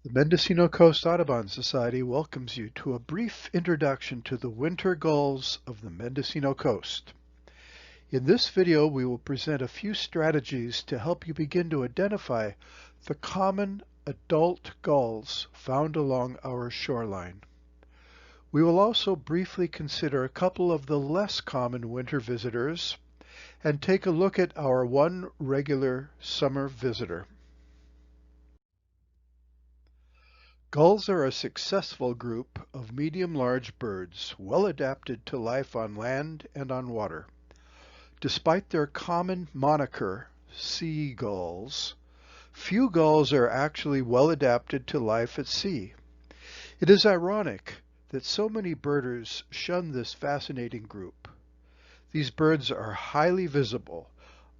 The Mendocino Coast Audubon Society welcomes you to a brief introduction to the winter gulls of the Mendocino Coast. In this video, we will present a few strategies to help you begin to identify the common adult gulls found along our shoreline. We will also briefly consider a couple of the less common winter visitors and take a look at our one regular summer visitor. Gulls are a successful group of medium-large birds, well adapted to life on land and on water. Despite their common moniker, sea gulls, few gulls are actually well adapted to life at sea. It is ironic that so many birders shun this fascinating group. These birds are highly visible,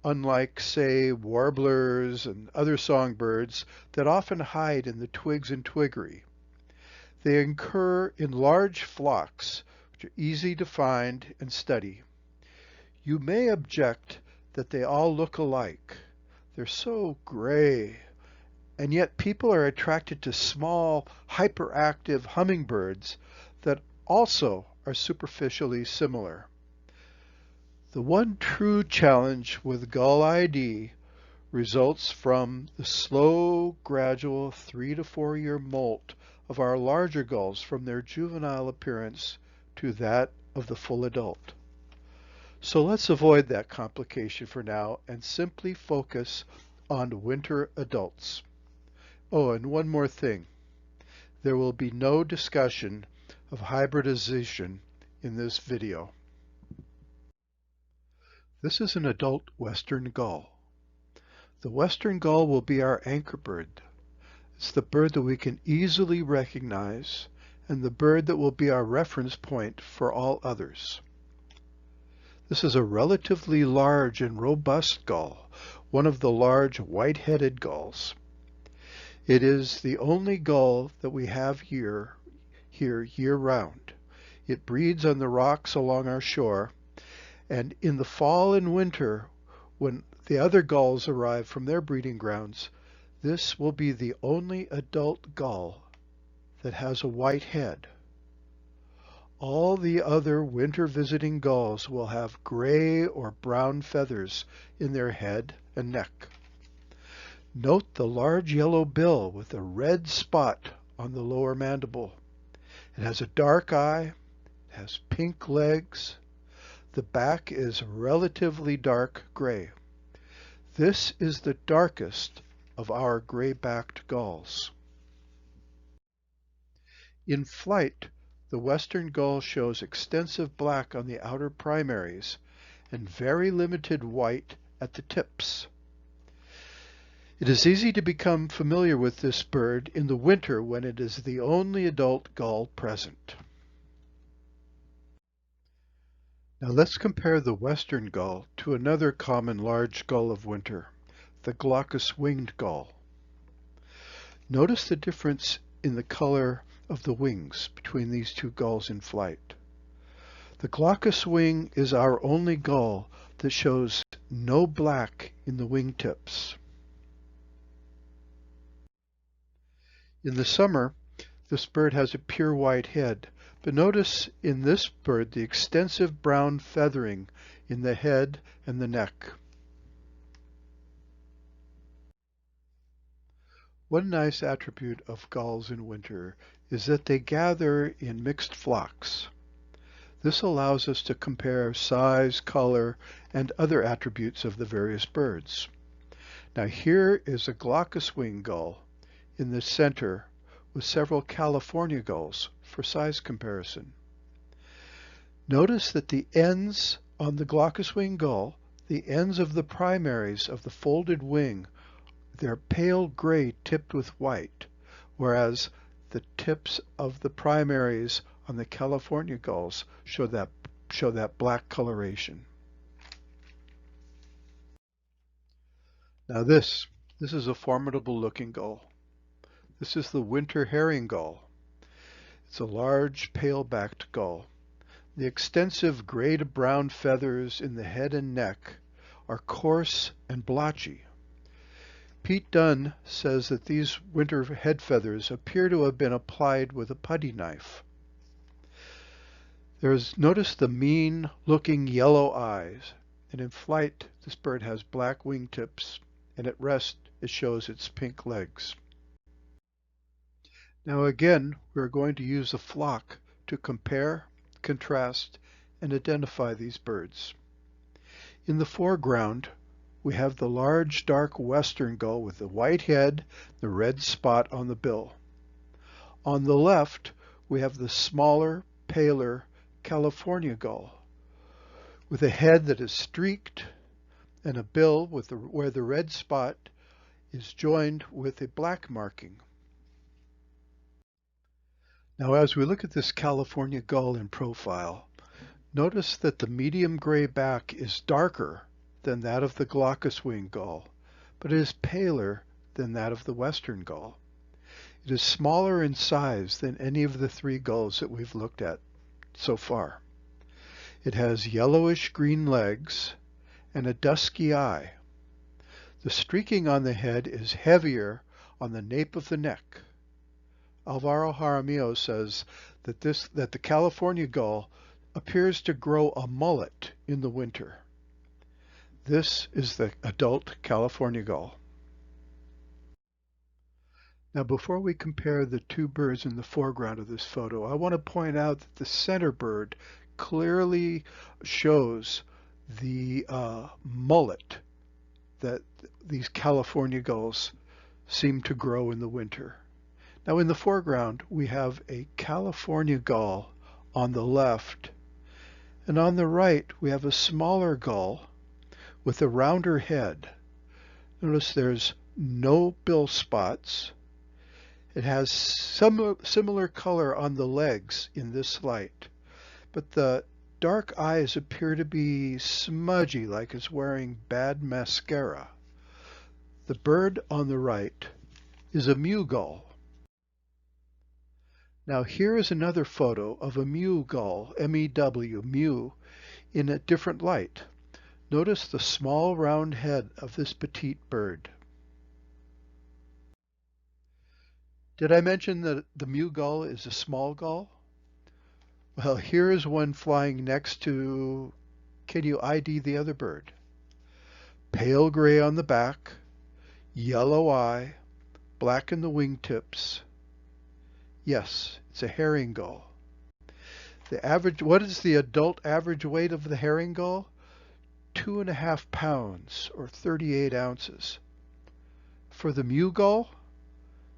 unlike, say, warblers and other songbirds that often hide in the twigs and twiggery. They occur in large flocks, which are easy to find and study. You may object that they all look alike. They're so gray, and yet people are attracted to small, hyperactive hummingbirds that also are superficially similar. The one true challenge with gull ID results from the slow, gradual 3 to 4 year molt of our larger gulls from their juvenile appearance to that of the full adult. So let's avoid that complication for now and simply focus on winter adults. Oh, and one more thing. There will be no discussion of hybridization in this video. This is an adult western gull. The western gull will be our anchor bird. It's the bird that we can easily recognize and the bird that will be our reference point for all others. This is a relatively large and robust gull, one of the large white-headed gulls. It is the only gull that we have here year-round. It breeds on the rocks along our shore, and in the fall and winter, when the other gulls arrive from their breeding grounds, this will be the only adult gull that has a white head. All the other winter visiting gulls will have gray or brown feathers in their head and neck. Note the large yellow bill with a red spot on the lower mandible. It has a dark eye, it has pink legs. The back is relatively dark gray. This is the darkest of our gray-backed gulls. In flight, the western gull shows extensive black on the outer primaries and very limited white at the tips. It is easy to become familiar with this bird in the winter when it is the only adult gull present. Now let's compare the western gull to another common large gull of winter, the Glaucus winged gull. Notice the difference in the color of the wings between these two gulls in flight. The Glaucus wing is our only gull that shows no black in the wingtips. In the summer, this bird has a pure white head, but notice in this bird the extensive brown feathering in the head and the neck. One nice attribute of gulls in winter is that they gather in mixed flocks. This allows us to compare size, color, and other attributes of the various birds. Now here is a Glaucus wing gull in the center with several California gulls for size comparison. Notice that the ends on the Glaucus wing gull, the ends of the primaries of the folded wing, they're pale gray tipped with white, whereas the tips of the primaries on the California gulls show that black coloration. Now this is a formidable looking gull. This is the winter herring gull. It's a large, pale-backed gull. The extensive gray to brown feathers in the head and neck are coarse and blotchy. Pete Dunn says that these winter head feathers appear to have been applied with a putty knife. Notice the mean-looking yellow eyes, and in flight this bird has black wingtips, and at rest it shows its pink legs. Now again, we're going to use a flock to compare, contrast, and identify these birds. In the foreground, we have the large dark western gull with the white head, the red spot on the bill. On the left, we have the smaller, paler California gull with a head that is streaked and a bill where the red spot is joined with a black marking. Now as we look at this California gull in profile, notice that the medium gray back is darker than that of the Glaucus wing gull, but it is paler than that of the western gull. It is smaller in size than any of the three gulls that we've looked at so far. It has yellowish green legs and a dusky eye. The streaking on the head is heavier on the nape of the neck. Alvaro Jaramillo says that the California gull appears to grow a mullet in the winter. This is the adult California gull. Now before we compare the two birds in the foreground of this photo, I want to point out that the center bird clearly shows the mullet that these California gulls seem to grow in the winter. Now in the foreground we have a California gull on the left, and on the right we have a smaller gull with a rounder head. Notice there's no bill spots. It has similar color on the legs in this light, but the dark eyes appear to be smudgy, like it's wearing bad mascara. The bird on the right is a mew gull. Now here is another photo of a mew gull, M-E-W, mew, in a different light. Notice the small round head of this petite bird. Did I mention that the mew gull is a small gull? Well, here is one flying next to, can you ID the other bird? Pale gray on the back, yellow eye, black in the wingtips. Yes, it's a herring gull. What is the adult average weight of the herring gull? 2.5 pounds or 38 ounces. For the mew gull,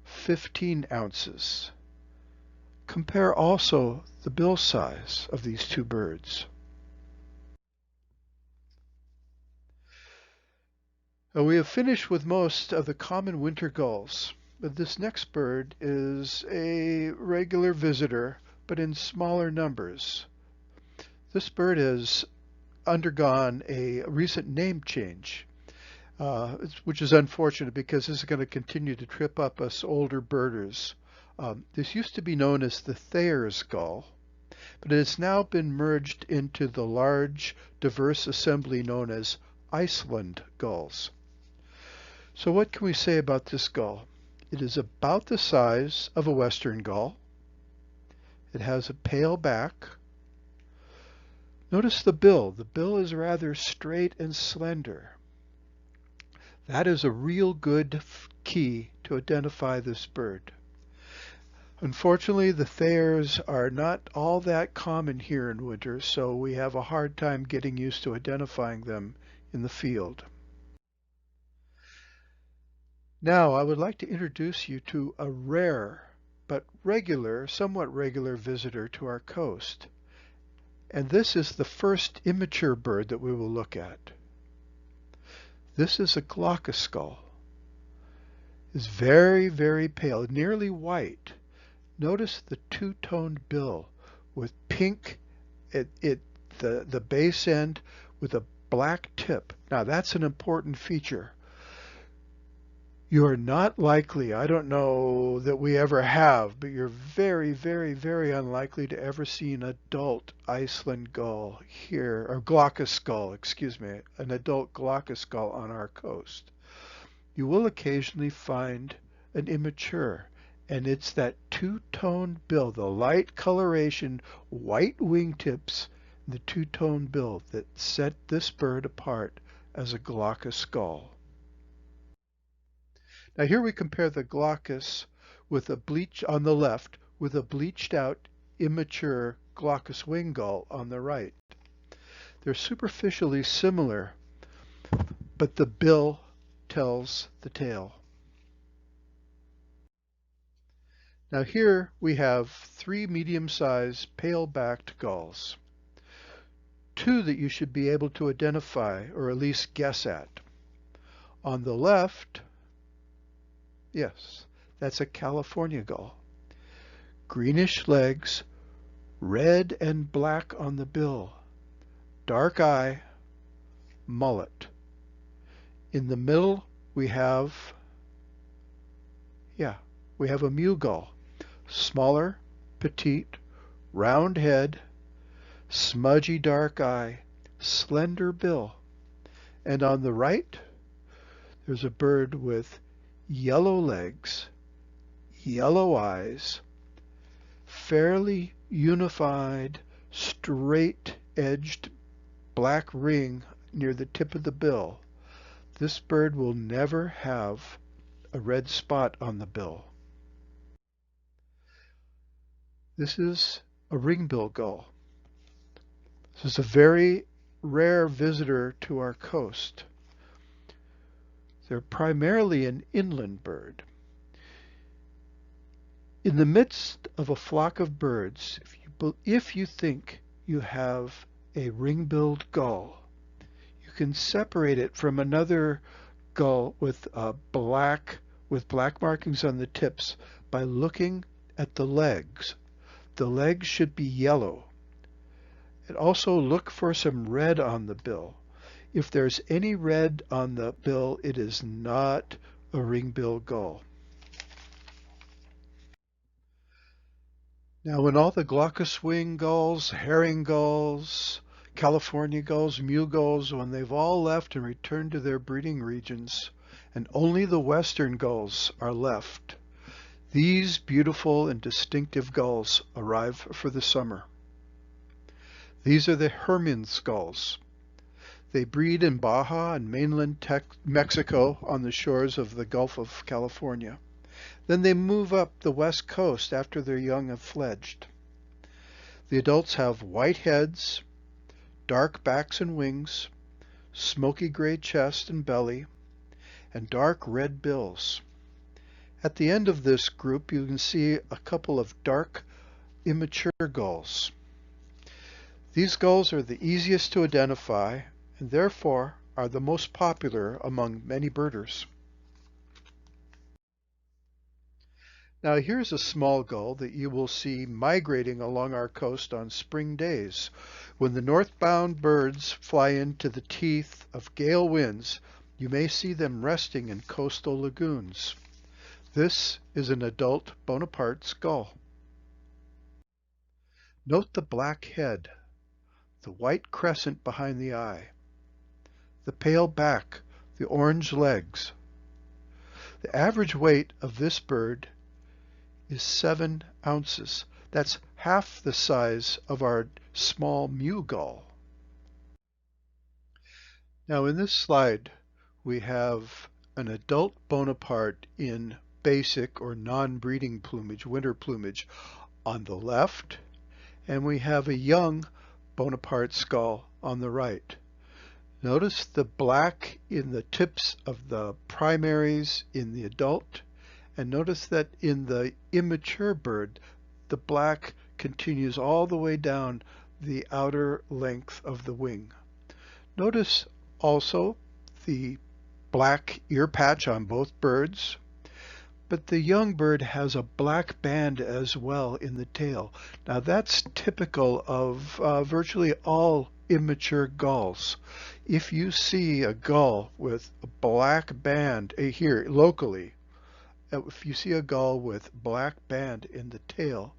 15 ounces. Compare also the bill size of these two birds. We have finished with most of the common winter gulls, but this next bird is a regular visitor, but in smaller numbers. This bird has undergone a recent name change, which is unfortunate because this is going to continue to trip up us older birders. This used to be known as the Thayer's gull, but it has now been merged into the large, diverse assembly known as Iceland gulls. So what can we say about this gull? It is about the size of a western gull. It has a pale back. Notice the bill. The bill is rather straight and slender. That is a real good key to identify this bird. Unfortunately, the Thayers are not all that common here in winter, so we have a hard time getting used to identifying them in the field. Now, I would like to introduce you to a rare but somewhat regular visitor to our coast. And this is the first immature bird that we will look at. This is a Glaucus gull. It's very, very pale, nearly white. Notice the two-toned bill with pink at the base end with a black tip. Now that's an important feature. You are not likely, I don't know that we ever have, but you're very, very, very unlikely to ever see an adult Iceland gull here, or Glaucus gull, excuse me, an adult Glaucus gull on our coast. you will occasionally find an immature, and it's that two-toned bill, the light coloration, white wingtips, the two-tone bill that set this bird apart as a Glaucus gull. Now here we compare the Glaucus with a bleach on the left with a bleached out immature Glaucus wing gull on the right. They're superficially similar, but the bill tells the tale. Now here we have three medium-sized pale-backed gulls. Two that you should be able to identify or at least guess at. On the left, yes, that's a California gull. Greenish legs, red and black on the bill, dark eye, mullet. In the middle we have a mew gull. Smaller, petite, round head, smudgy dark eye, slender bill. And on the right, there's a bird with yellow legs, yellow eyes, fairly unified, straight-edged black ring near the tip of the bill. This bird will never have a red spot on the bill. This is a ringbill gull. This is a very rare visitor to our coast. They're primarily an inland bird. In the midst of a flock of birds, if you think you have a ring-billed gull, you can separate it from another gull with black markings on the tips by looking at the legs. The legs should be yellow. And also look for some red on the bill. If there's any red on the bill, it is not a ring-billed gull. Now, when all the Glaucus wing gulls, herring gulls, California gulls, mew gulls, when they've all left and returned to their breeding regions, and only the western gulls are left, these beautiful and distinctive gulls arrive for the summer. These are the Hermann's gulls. They breed in Baja and mainland Mexico on the shores of the Gulf of California. Then they move up the west coast after their young have fledged. The adults have white heads, dark backs and wings, smoky gray chest and belly, and dark red bills. At the end of this group, you can see a couple of dark, immature gulls. These gulls are the easiest to identify and therefore are the most popular among many birders. Now here's a small gull that you will see migrating along our coast on spring days. When the northbound birds fly into the teeth of gale winds, you may see them resting in coastal lagoons. This is an adult Bonaparte's gull. Note the black head, the white crescent behind the eye, the pale back, the orange legs. The average weight of this bird is 7 ounces. That's half the size of our small mew gull. Now in this slide, we have an adult Bonaparte in basic or non-breeding plumage, winter plumage, on the left, and we have a young Bonaparte gull on the right. Notice the black in the tips of the primaries in the adult, and notice that in the immature bird, the black continues all the way down the outer length of the wing. Notice also the black ear patch on both birds, but the young bird has a black band as well in the tail. Now that's typical of virtually all immature gulls. If you see a gull with a black band here locally, if you see a gull with black band in the tail,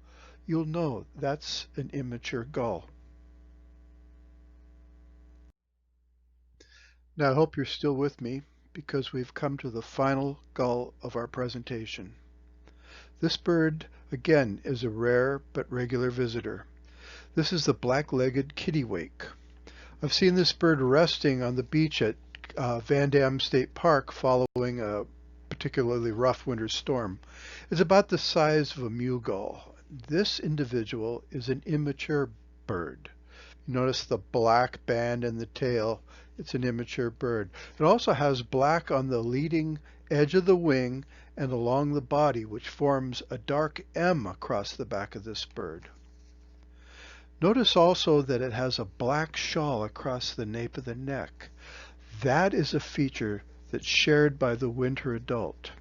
you'll know that's an immature gull. Now I hope you're still with me, because we've come to the final gull of our presentation. This bird, again, is a rare but regular visitor. This is the black-legged kittiwake. I've seen this bird resting on the beach at Van Dam State Park following a particularly rough winter storm. It's about the size of a mew gull. This individual is an immature bird. You notice the black band in the tail. It's an immature bird. It also has black on the leading edge of the wing and along the body, which forms a dark M across the back of this bird. Notice also that it has a black shawl across the nape of the neck. That is a feature that's shared by the winter adult.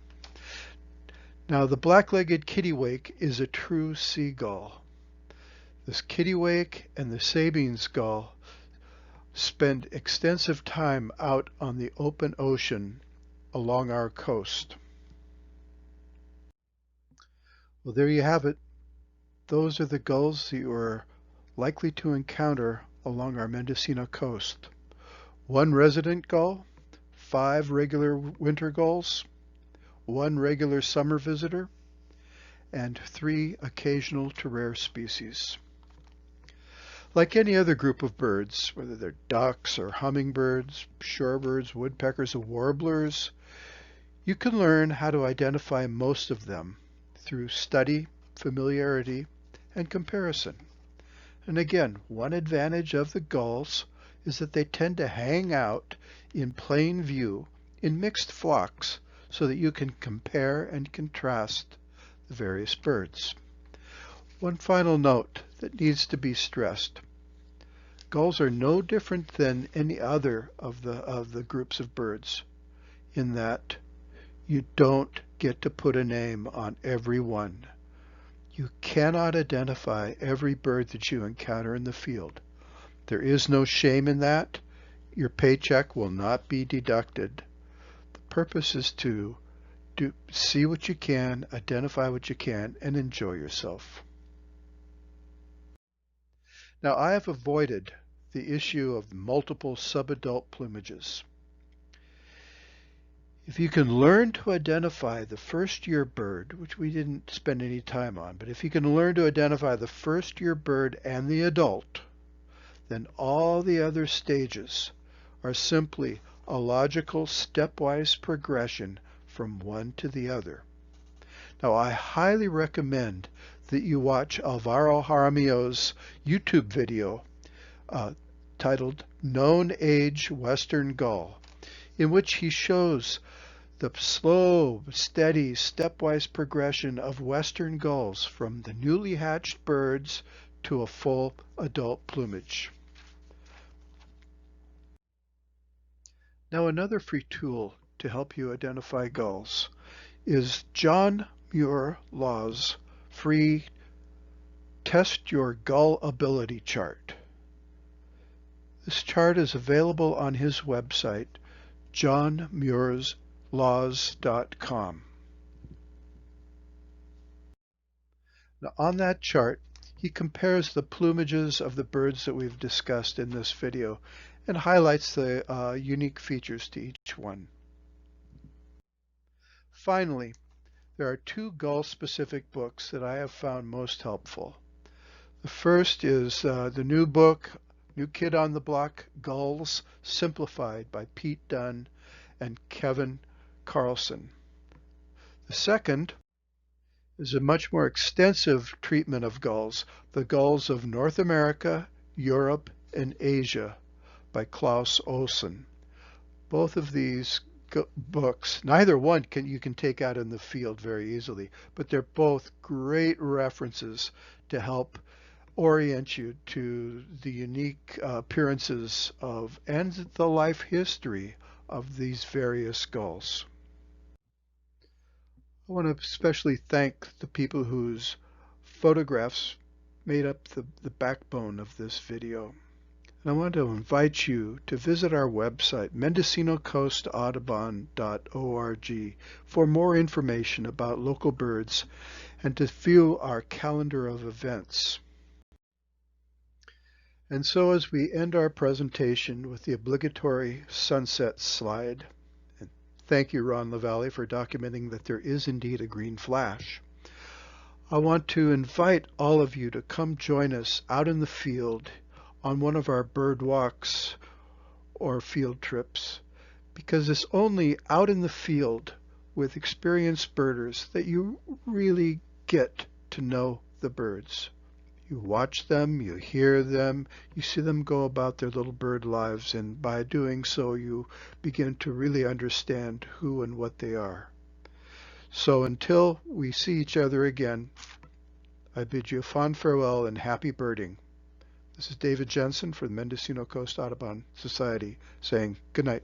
Now, the black-legged kittiwake is a true seagull. This kittiwake and the Sabines gull spend extensive time out on the open ocean along our coast. Well, there you have it. Those are the gulls that you are likely to encounter along our Mendocino coast. 1 resident gull, 5 regular winter gulls, 1 regular summer visitor, and 3 occasional to rare species. Like any other group of birds, whether they're ducks or hummingbirds, shorebirds, woodpeckers, or warblers, you can learn how to identify most of them through study, familiarity, and comparison. And again, one advantage of the gulls is that they tend to hang out in plain view in mixed flocks so that you can compare and contrast the various birds. One final note that needs to be stressed. Gulls are no different than any other of the groups of birds in that you don't get to put a name on every one. You cannot identify every bird that you encounter in the field. There is no shame in that. Your paycheck will not be deducted. The purpose is to see what you can, identify what you can, and enjoy yourself. Now, I have avoided the issue of multiple subadult plumages. If you can learn to identify the first-year bird, which we didn't spend any time on, but if you can learn to identify the first-year bird and the adult, then all the other stages are simply a logical stepwise progression from one to the other. Now, I highly recommend that you watch Alvaro Jaramillo's YouTube video titled Known Age Western Gull, in which he shows the slow, steady, stepwise progression of western gulls from the newly hatched birds to a full adult plumage. Now, another free tool to help you identify gulls is John Muir Law's free Test Your Gull Ability chart. This chart is available on his website, johnmuirslaws.com. Now, on that chart, he compares the plumages of the birds that we've discussed in this video and highlights the unique features to each one. Finally, there are 2 gull-specific books that I have found most helpful. The first is the new book, New Kid on the Block, Gulls Simplified by Pete Dunn and Kevin Carlson. The second is a much more extensive treatment of gulls, The Gulls of North America, Europe, and Asia by Klaus Olsen. Both of these books, neither one you can take out in the field very easily, but they're both great references to help orient you to the unique appearances of and the life history of these various gulls. I want to especially thank the people whose photographs made up the backbone of this video. And I want to invite you to visit our website, mendocinocoastaudubon.org, for more information about local birds and to view our calendar of events. And so as we end our presentation with the obligatory sunset slide, and Thank you, Ron LaValle, for documenting that there is indeed a green flash. I want to invite all of you to come join us out in the field on one of our bird walks or field trips, because it's only out in the field with experienced birders that you really get to know the birds. You watch them, you hear them, you see them go about their little bird lives, and by doing so you begin to really understand who and what they are. So until we see each other again, I bid you a fond farewell and happy birding. This is David Jensen for the Mendocino Coast Audubon Society saying good night.